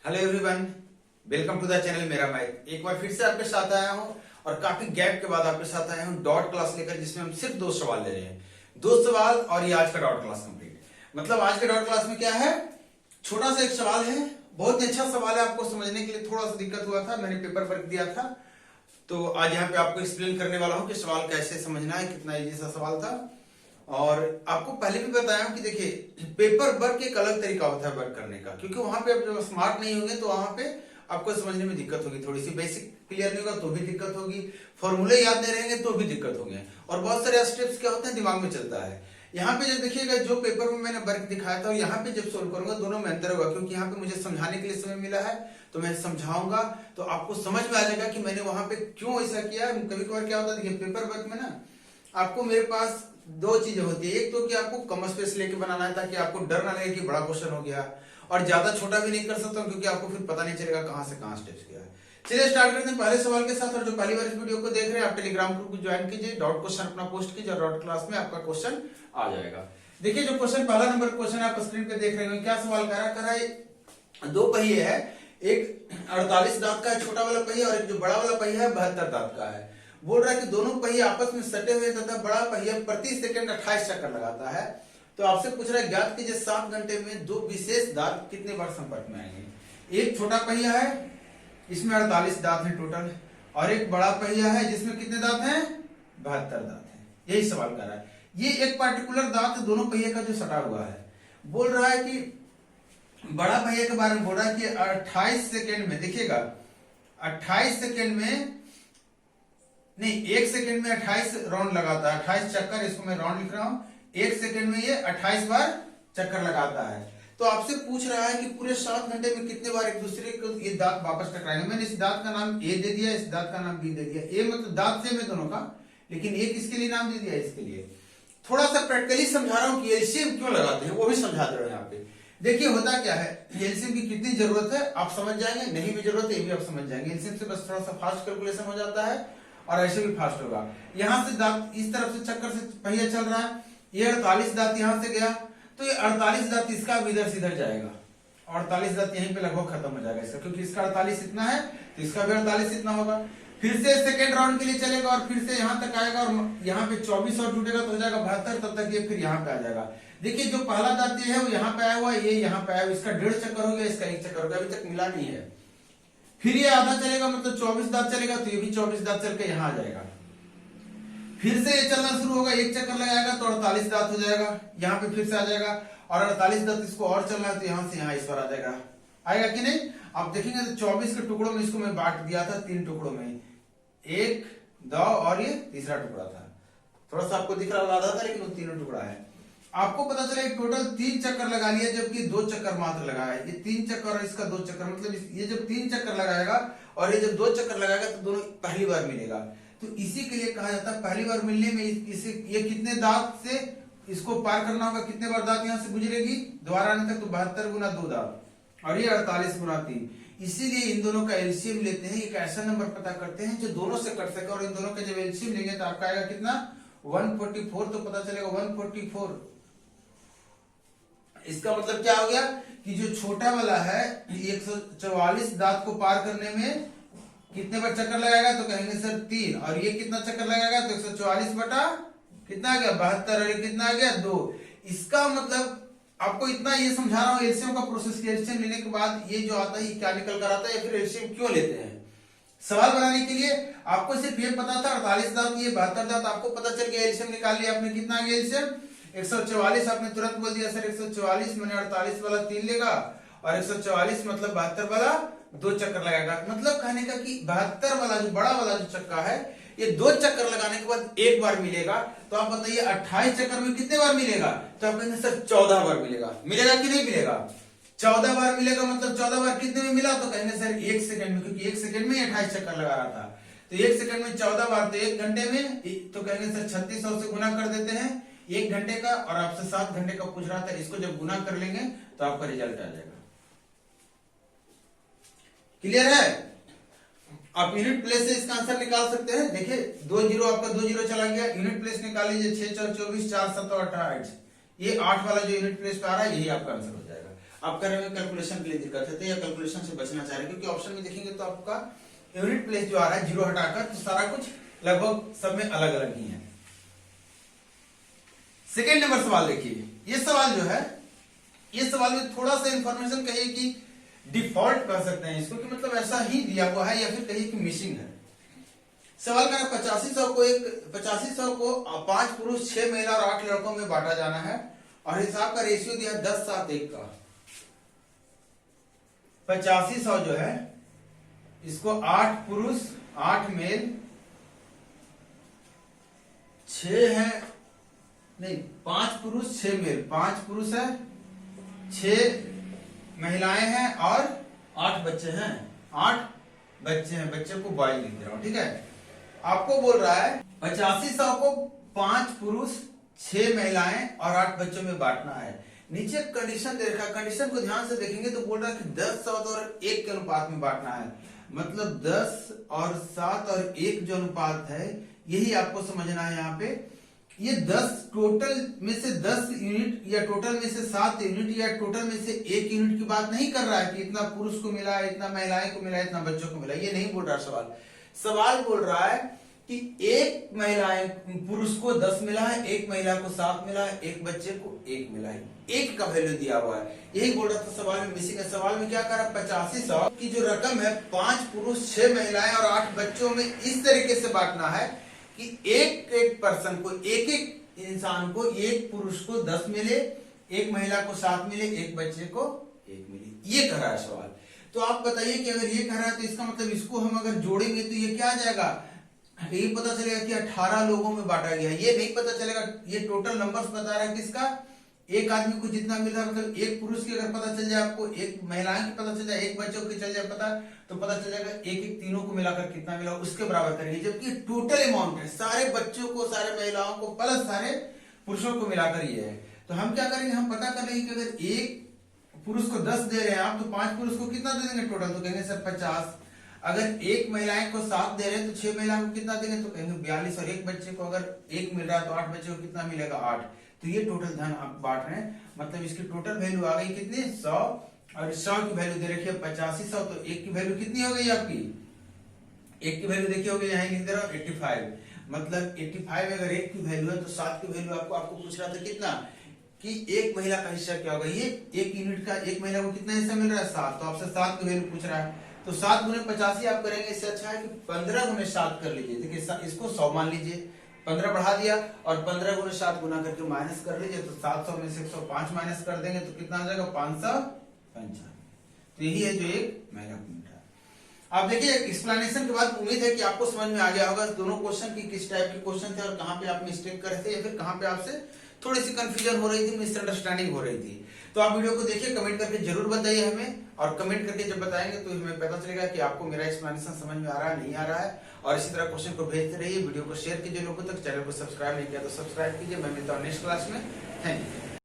Hello everyone, welcome to the channel मेरा mic. एक बार फिर से आपके साथ आया हूं और काफी गैप के बाद आपके साथ आया हूं डॉट क्लास लेकर, जिसमें हम सिर्फ 2 सवाल ले रहे हैं। 2 सवाल और ये आज का डॉट क्लास कंप्लीट। मतलब आज के डॉट क्लास में क्या है, छोटा सा एक सवाल है, बहुत ही अच्छा सवाल है। आपको समझने के लिए थोड़ा सा दिक्कत हुआ था, मैंने पेपर वर्क दिया था, तो आज यहाँ पे आपको एक्सप्लेन करने वाला हूँ कि सवाल कैसे समझना है। कितना इजी सा सवाल था। और आपको पहले भी बताया हूं कि देखिए, पेपर वर्क एक अलग तरीका होता है वर्क करने का, क्योंकि वहां पे आप जब स्मार्ट नहीं होंगे तो वहां पे आपको समझने में दिक्कत होगी, थोड़ी सी बेसिक क्लियर नहीं होगा तो भी दिक्कत होगी, फॉर्मूले याद नहीं रहेंगे तो भी दिक्कत होंगे, और बहुत सारे स्टेप्स क्या होते हैं दिमाग में चलता है। यहाँ पे जब देखिएगा, जो पेपर में मैंने वर्क दिखाया था और यहाँ पे जब सोल्व करूंगा, दोनों में अंतर होगा, क्योंकि यहाँ पे मुझे समझाने के लिए समय मिला है तो मैं समझाऊंगा, तो आपको समझ में आ जाएगा कि मैंने वहां पे क्यों ऐसा किया। कभी कभार क्या होता है, देखिए पेपर वर्क में ना आपको, मेरे पास 2 चीजें होती है। एक तो कि आपको कम स्पेस लेके बनाना है ताकि आपको डर ना लगे कि बड़ा क्वेश्चन हो गया, और ज्यादा छोटा भी नहीं कर सकता क्योंकि आपको फिर पता नहीं चलेगा कहां से कहां स्टेप्स गया है। चलिए स्टार्ट करते हैं पहले सवाल के साथ। और जो पहली बार इस वीडियो को देख रहे हैं, आप टेलीग्राम ग्रुप को ज्वाइन कीजिए, डॉट क्वेश्चन अपना पोस्ट कीजिए और डॉट क्लास में आपका क्वेश्चन आ जाएगा। देखिए, जो क्वेश्चन पहला नंबर क्वेश्चन आप स्क्रीन पे देख रहे हैं, क्या सवाल कर रहा है। 2 पहिए है, एक 48 दांत का है छोटा वाला पहिया, और एक जो बड़ा वाला पहिया है 72 दांत का है। बोल रहा है कि दोनों पहिए आपस में सटे हुए तथा बड़ा पहिया प्रति सेकंड 28 चक्कर लगाता है। तो आपसे पूछ रहा है, ज्ञात कीजिए 7 घंटे में 2 विशेष दांत कितने बार संपर्क में आएंगे। एक छोटा पहिया है, इसमें 48 दांत है टोटल, और एक बड़ा पहिया है जिसमें कितने दांत हैं, 72 दांत है। यही सवाल कर रहा है। ये एक पार्टिकुलर दांत दोनों पहिए का जो सटा हुआ है, बोल रहा है कि बड़ा पहिया के बारे में बोल रहा है कि 28 सेकेंड में, देखिएगा 28 सेकेंड में नहीं, 1 सेकेंड में 28 राउंड लगाता है, 28 चक्कर, इसको मैं राउंड लिख रहा हूं। 1 सेकेंड में ये 28 बार चक्कर लगाता है। तो आपसे पूछ रहा है कि पूरे 7 घंटे में कितने बार एक दूसरे को ये दांत वापस टकराएंगे। मैंने इस दांत का नाम ए दे दिया, इस दांत का नाम बी दे दिया। ए मतलब दांत सेम है दोनों का, लेकिन एक इसके लिए नाम दे दिया, इसके लिए। थोड़ा सा प्रैक्टिकली समझा रहा हूँ कि एलसीएम क्यों लगाते हैं, वो भी समझा दे रहे हैं यहाँ पे। देखिए होता क्या है, एलसीएम की कितनी जरूरत है आप समझ जाएंगे, नहीं भी जरूरत है ये भी आप समझ जाएंगे। एलसीएम से बस थोड़ा सा फास्ट कैलकुलेशन हो जाता है और ऐसे भी फास्ट होगा। यहां से दांत इस तरफ से चक्कर से पहिया चल रहा है, ये 48 दांत यहां से गया, तो ये 48 दांत इसका भी इधर से इधर जाएगा, 48 दांत यहीं पे लगभग खत्म हो जाएगा इसका, क्योंकि इसका 48 इतना है तो इसका भी 48 इतना होगा। फिर से सेकेंड राउंड के लिए चलेगा और फिर से यहां तक आएगा, और यहाँ पे 24 और जुटेगा तो हो जाएगा 72, तब तक ये फिर यहाँ पे आ जाएगा। देखिए जो पहला दांत ये है वो यहाँ पे आया हुआ है, ये यहाँ पे आया हुआ, इसका 1.5 चक्कर हो गया, इसका 1 चक्कर हो गया, अभी तक मिला नहीं है। फिर ये आधा चलेगा, मतलब 24 दांत चलेगा, तो ये भी 24 दांत चल के यहाँ आ जाएगा। फिर से ये चलना शुरू होगा, 1 चक्कर लगाएगा तो 48 दांत हो जाएगा, यहाँ पे फिर से आ जाएगा, और 48 दांत इसको और चलना है तो यहाँ से यहाँ इस पर आ जाएगा। आएगा कि नहीं, आप देखेंगे तो 24 के टुकड़ों में इसको मैं बांट दिया था, 3 टुकड़ों में, 1, 2 और ये तीसरा टुकड़ा था। थोड़ा सा आपको दिख रहा आधा था, लेकिन वो तीनों टुकड़ा है। आपको पता चला टोटल 3 चक्कर लगा लिया, जबकि 2 चक्कर मात्र लगाया है। ये 3 चक्कर और इसका 2 चक्कर, मतलब ये जब 3 चक्कर लगाएगा और ये जब 2 चक्कर लगाएगा तो दोनों पहली बार मिलेगा। तो इसी के लिए कहा जाता है पहली बार मिलने में इसे ये कितने दांत से इसको पार करना होगा, कितने बार दांत यहाँ से गुजरेगी दोबारा आने तक, तो 72 गुना 2 दांत, और ये 48 गुना 3। इसीलिए इन दोनों का एलसीएम लेते हैं, एक ऐसा नंबर पता करते हैं जो दोनों से कट सके, और इन दोनों का जब एलसीएम लेंगे तो आपका आएगा कितना, 144। तो पता चलेगा 144। इसका मतलब क्या हो गया कि जो छोटा वाला है 144 दांत को पार करने में कितने बार चक्कर लगाएगा, तो कहेंगे सर 3, और ये कितना चक्कर लगाएगा तो 144 बटा कितना आ गया 72, और ये कितना आ गया 2। इसका मतलब आपको इतना ये समझा रहा हूं एलसीएम का प्रोसेस, एलसीएम लेने के बाद ये जो आता है ये क्या निकल कर आता है, या फिर एलसीएम क्यों लेते हैं। सवाल बनाने के लिए आपको सिर्फ ये पता था 48 दांत, ये 72 दांत, आपको पता चल गया, एलसीएम निकाल लिया आपने, कितना आ गया एलसीएम 144। आपने तुरंत बोल दिया सर 144 मैंने 48 वाला 3 लेगा, और 144 मतलब 72 वाला 2 चक्कर लगाएगा। मतलब कहने का कि 72 वाला जो बड़ा वाला जो चक्का है, ये 2 चक्कर लगाने के बाद 1 बार मिलेगा। तो आप बताइए 28 चक्कर में कितने बार मिलेगा, तो आप कहेंगे सर 14 बार मिलेगा। मिलेगा कि नहीं मिलेगा, 14 बार मिलेगा। मतलब 14 बार कितने में मिला, तो कहेंगे सर 1 सेकंड में, क्योंकि 1 सेकंड में 28 चक्कर लगा रहा था, तो 1 सेकंड में 14 बार, तो 1 घंटे में, तो कहेंगे सर 3600 से गुना कर देते हैं 1 घंटे का, और आपसे 7 घंटे का पूछ रहा था, इसको जब गुना कर लेंगे तो आपका रिजल्ट आ जाएगा। क्लियर है, आप यूनिट प्लेस से इसका आंसर निकाल सकते हैं। देखिए 2 जीरो, आपका 2 जीरो चला गया, यूनिट प्लेस निकाल लीजिए, 6 4 24, 4 7 28, ये 8 वाला जो यूनिट प्लेस पे आ रहा है यही आपका आंसर हो जाएगा। आप कर रहे हैं कैलकुलेशन के लिए दिक्कत है या कैलकुलेशन से बचना चाह रहे हैं, क्योंकि ऑप्शन में देखेंगे तो आपका यूनिट प्लेस जो आ रहा है जीरो हटाकर, तो सारा कुछ लगभग सब में अलग अलग ही है। सेकेंड नंबर सवाल देखिए, ये सवाल जो है, ये सवाल में थोड़ा सा इंफॉर्मेशन कहिए कि डिफॉल्ट कर सकते हैं इसको, कि मतलब ऐसा ही दिया हुआ है या फिर कहिए कि मिसिंग है। सवाल कह रहा है 8500 को 5 पुरुष 6 महिला और 8 लड़कों में बांटा जाना है, और हिसाब का रेशियो दिया 10-7-1 का। 8500 जो है इसको 8 पुरुष 8 मेल 6 है, नहीं 5 पुरुष 6 मेल, 5 पुरुष है 6 महिलाएं हैं और 8 बच्चे हैं, 8 बच्चे हैं, बच्चे को बॉय लिख दे रहा हूं, ठीक है। आपको बोल रहा है 8500 को 5 पुरुष 6 महिलाएं और 8 बच्चों में बांटना है। नीचे कंडीशन दे रखा है, कंडीशन को ध्यान से देखेंगे तो बोल रहा है कि 10-7 और 1 के अनुपात में बांटना है, मतलब 10 और 7 और 1 जो अनुपात है यही आपको समझना है। यहाँ पे ये 10 टोटल में से 10 यूनिट या टोटल में से 7 यूनिट या टोटल में से 1 यूनिट की बात नहीं कर रहा है कि इतना पुरुष को मिला, इतना महिलाएं को मिला, इतना बच्चों को मिला, ये नहीं बोल रहा सवाल बोल रहा है कि एक महिलाएं पुरुष को 10 मिला है, एक महिला को 7 मिला है, एक बच्चे को 1 मिला है, 1 का वैल्यू दिया हुआ है, यही बोल रहा था सवाल में मिसिंग है। सवाल में क्या कर रहा है 8500 की जो रकम है 5 पुरुष 6 महिलाएं और 8 बच्चों में इस तरीके से बांटना है कि एक पर्सन को, एक इंसान को, एक पुरुष को 10 मिले, एक महिला को 7 मिले, एक बच्चे को 1 मिले, ये कह रहा है सवाल। तो आप बताइए कि अगर ये कह रहा है तो इसका मतलब इसको हम अगर जोड़ेंगे तो ये क्या आ जाएगा, ये पता चलेगा कि 18 लोगों में बांटा गया, ये नहीं पता चलेगा, ये टोटल नंबर्स बता रहा है किसका, एक आदमी को जितना मिल रहा है, मतलब एक पुरुष की अगर पता चल जाए आपको, एक महिलाएं की पता चल जाए, एक बच्चों की चल जाए पता, तो पता चल जाएगा एक तीनों को मिलाकर कितना मिला उसके बराबर करेंगे, जबकि टोटल अमाउंट है सारे बच्चों को, सारे महिलाओं को प्लस सारे पुरुषों को मिलाकर ये है। तो हम क्या करेंगे, हम पता कर लेंगे कि अगर एक पुरुष को 10 दे रहे हैं आप, तो 5 पुरुष को कितना दे देंगे टोटल, तो कहेंगे सर 50। अगर एक महिलाएं को 7 दे रहे हैं तो 6 महिलाओं को कितना देंगे, तो कहेंगे 42, और एक बच्चे को अगर 1 मिल रहा है तो 8 बच्चे को कितना मिलेगा 8। तो ये टोटल धन आप बांट रहे हैं, मतलब इसकी टोटल वैल्यू आ गई कितनी 100, और 100 की वैल्यू दे रखी है 8500, तो 1 की वैल्यू कितनी हो गई आपकी, 1 की वैल्यू देखिए हो गई, यहाँ लिख दे रहा हूँ 85, मतलब 85 अगर 1 की वैल्यू है तो 7 की वैल्यू आपको पूछ रहा था कितना, कि एक महिला का हिस्सा क्या होगा, ये 1 यूनिट का, एक महिला को कितना हिस्सा मिल रहा है 7, तो आपसे 7 की वैल्यू पूछ रहा है, तो 7 गुने 85 आप करेंगे, इससे अच्छा है कि 15 गुने 7 कर लीजिए। देखिए इसको 100 मान लीजिए, 15 बढ़ा दिया और 15 गुने 7 गुना करके माइनस कर लीजिए, तो 700 में से 105 माइनस कर देंगे तो कितना आ जाएगा 555। तो यही है जो एक महिला को मिल रहा है। आप देखिए एक्सप्लेनेशन के बाद उम्मीद है कि आपको समझ में आ गया होगा दोनों क्वेश्चन की किस टाइप के क्वेश्चन थे और कहाँ पे आप मिस्टेक कर रहे थे या फिर कहाँ पे आपसे थोड़ी सी कंफ्यूजन हो रही थी, मिसअंडरस्टैंडिंग हो रही थी। तो आप वीडियो को देखिए, कमेंट करके जरूर बताइए हमें, और कमेंट करके जब बताएंगे तो हमें पता चलेगा कि आपको मेरा एक्सप्लेनेशन समझ में आ रहा है नहीं आ रहा है। और इसी तरह क्वेश्चन को भेजते रहिए, वीडियो को शेयर कीजिए लोगों तक, चैनल को सब्सक्राइब नहीं किया तो सब्सक्राइब कीजिए। मैं मिलता हूँ नेक्स्ट क्लास में, थैंक यू।